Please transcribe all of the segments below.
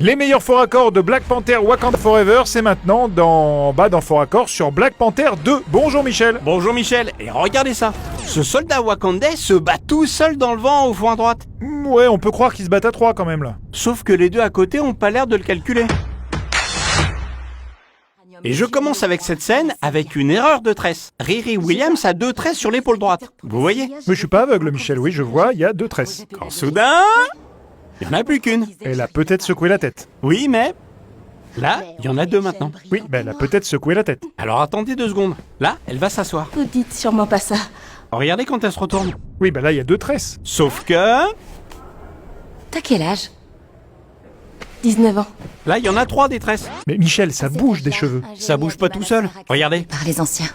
Les meilleurs faux raccords de Black Panther Wakanda Forever, c'est maintenant dans faux raccords sur Black Panther 2. Bonjour Michel. Bonjour Michel, et regardez ça. Ce soldat wakandais se bat tout seul dans le vent au fond à droite. Ouais, on peut croire qu'ils se battent à 3 quand même là. Sauf que les deux à côté ont pas l'air de le calculer. Et je commence avec cette scène avec une erreur de tresse. Riri Williams a 2 tresses sur l'épaule droite. Vous voyez? Mais je suis pas aveugle Michel, oui je vois, il y a 2 tresses. Quand soudain, il n'y en a plus qu'une. Elle a peut-être secoué la tête. Oui, mais là, il y en a 2 maintenant. Oui, elle a peut-être secoué la tête. Alors attendez 2 secondes. Là, elle va s'asseoir. Vous dites sûrement pas ça. Regardez quand elle se retourne. Oui, là il y a 2 tresses. Sauf que T'as quel âge 19 ans. là, il y en a 3 des tresses. Mais Michel, ça bouge des cheveux. Ça bouge pas tout seul. Regardez. Par les anciens.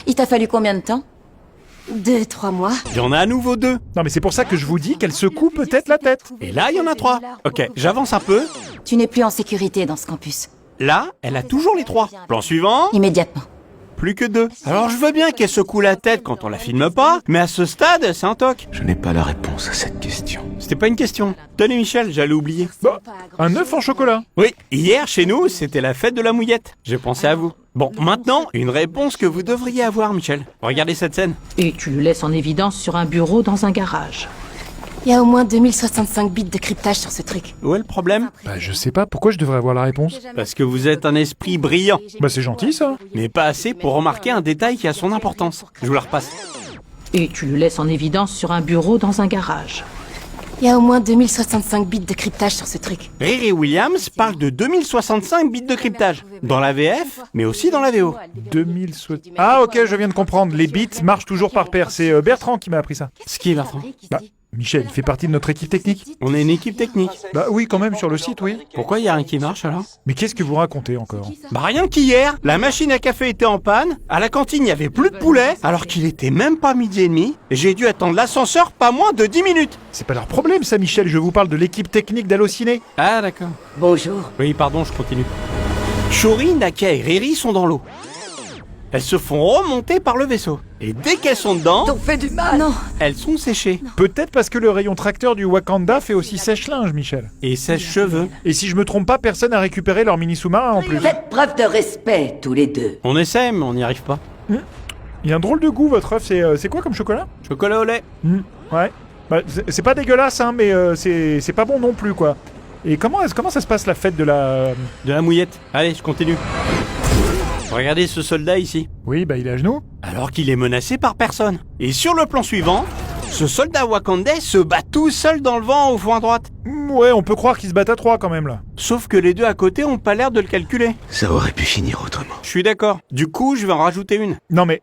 Il t'a fallu combien de temps 2-3 mois. Il y en a à nouveau 2. Non mais c'est pour ça que je vous dis qu'elle secoue peut-être la tête. Et là, il y en a 3. Ok, j'avance un peu. Tu n'es plus en sécurité dans ce campus. Là, elle a toujours les 3. Plan suivant. Immédiatement. Plus que 2. Alors je veux bien qu'elle secoue la tête quand on la filme pas, mais à ce stade, c'est un toc. Je n'ai pas la réponse à cette question. C'était pas une question. Tenez Michel, j'allais oublier. Un œuf en chocolat. Oui, hier chez nous, c'était la fête de la mouillette. J'ai pensé à vous. Bon, maintenant, une réponse que vous devriez avoir, Michel. Regardez cette scène. Et tu le laisses en évidence sur un bureau dans un garage. Il y a au moins 2065 bits de cryptage sur ce truc. Où est le problème? Je sais pas, pourquoi je devrais avoir la réponse? Parce que vous êtes un esprit brillant, C'est gentil ça. mais pas assez pour remarquer un détail qui a son importance. Je vous la repasse. Et tu le laisses en évidence sur un bureau dans un garage. Il y a au moins 2065 bits de cryptage sur ce truc. Riri Williams parle de 2065 bits de cryptage. Dans la VF, mais aussi dans la VO. 2000. Ah ok, je viens de comprendre. Les bits marchent toujours par paire. C'est Bertrand qui m'a appris ça. Ce qui est Bertrand. Michel, il fait partie de notre équipe technique. On est une équipe technique. Oui, quand même, sur le site, oui. Pourquoi il y a un qui marche alors? Mais qu'est-ce que vous racontez encore? Rien qu'hier, la machine à café était en panne, à la cantine il n'y avait plus de poulet, alors qu'il était même pas 12h30, et j'ai dû attendre l'ascenseur pas moins de 10 minutes. C'est pas leur problème ça, Michel. Je vous parle de l'équipe technique d'Allociné. Ah d'accord. Bonjour. Oui, pardon, je continue. Shori, Nakia et Riri sont dans l'eau. Elles se font remonter par le vaisseau. Et dès qu'elles sont dedans, fait du mal. Non. elles sont séchées. Peut-être parce que le rayon tracteur du Wakanda fait aussi sèche-linge, Michel. Et sèche-cheveux. Et si je me trompe pas, personne n'a récupéré leur mini sous-marin en plus. Faites preuve de respect, tous les deux. On essaie, mais on n'y arrive pas. Il y a un drôle de goût, votre œuf. C'est quoi comme chocolat? Chocolat au lait. Ouais. C'est pas dégueulasse, hein, mais c'est pas bon non plus, quoi. Et comment ça se passe la fête de la... De la mouillette. Allez, je continue. Regardez ce soldat ici. Oui, il est à genoux. Alors qu'il est menacé par personne. Et sur le plan suivant, ce soldat wakandais se bat tout seul dans le vent au fond à droite. Ouais, on peut croire qu'ils se battent à 3 quand même, là. Sauf que les deux à côté ont pas l'air de le calculer. Ça aurait pu finir autrement. Je suis d'accord. Du coup, je vais en rajouter une. Non mais...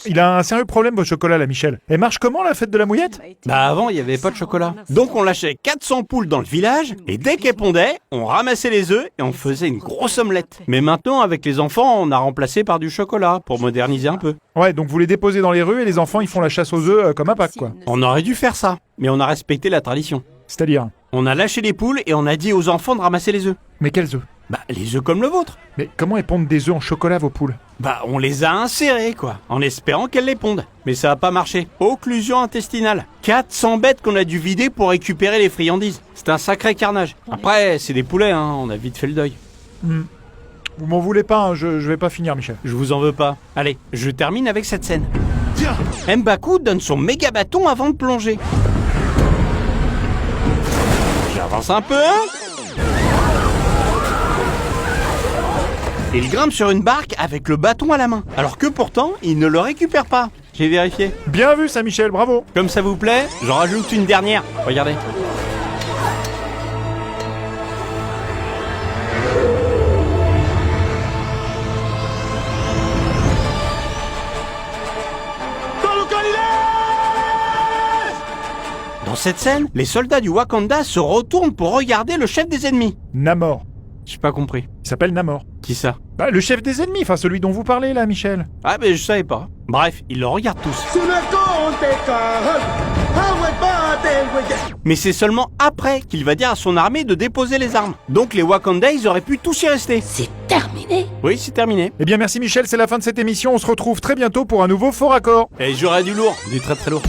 il a un sérieux problème, votre chocolat, là, Michel. Elle marche comment, la fête de la mouillette? Avant, il n'y avait pas de chocolat. Donc on lâchait 400 poules dans le village, et dès qu'elles pondaient, on ramassait les œufs et on faisait une grosse omelette. Mais maintenant, avec les enfants, on a remplacé par du chocolat, pour moderniser un peu. Ouais, donc vous les déposez dans les rues et les enfants, ils font la chasse aux œufs comme à Pâques, quoi. On aurait dû faire ça, mais on a respecté la tradition. C'est-à-dire? On a lâché les poules et on a dit aux enfants de ramasser les œufs. Mais quels œufs? Les œufs comme le vôtre. Mais comment elles pondent des œufs en chocolat, vos poules? On les a insérés, quoi, en espérant qu'elles les pondent. Mais ça a pas marché. Occlusion intestinale. 400 bêtes qu'on a dû vider pour récupérer les friandises. C'est un sacré carnage. Après, c'est des poulets, hein, on a vite fait le deuil. Vous m'en voulez pas, hein, je vais pas finir, Michel. Je vous en veux pas. Allez, je termine avec cette scène. M'Baku donne son méga bâton avant de plonger. J'avance un peu. Il grimpe sur une barque avec le bâton à la main. Alors que pourtant, il ne le récupère pas. J'ai vérifié. Bien vu ça, Michel, bravo. Comme ça vous plaît, j'en rajoute une dernière. Regardez. Dans cette scène, les soldats du Wakanda se retournent pour regarder le chef des ennemis. Namor. J'ai pas compris. Il s'appelle Namor. Qui ça? Le chef des ennemis, enfin celui dont vous parlez là, Michel. Ah je savais pas. Bref, ils le regardent tous. Mais c'est seulement après qu'il va dire à son armée de déposer les armes. Donc les Wakandais, ils auraient pu tous y rester. C'est terminé. Oui, c'est terminé. Eh bien merci Michel, c'est la fin de cette émission. On se retrouve très bientôt pour un nouveau faux raccord. Et j'aurai du lourd, du très très lourd.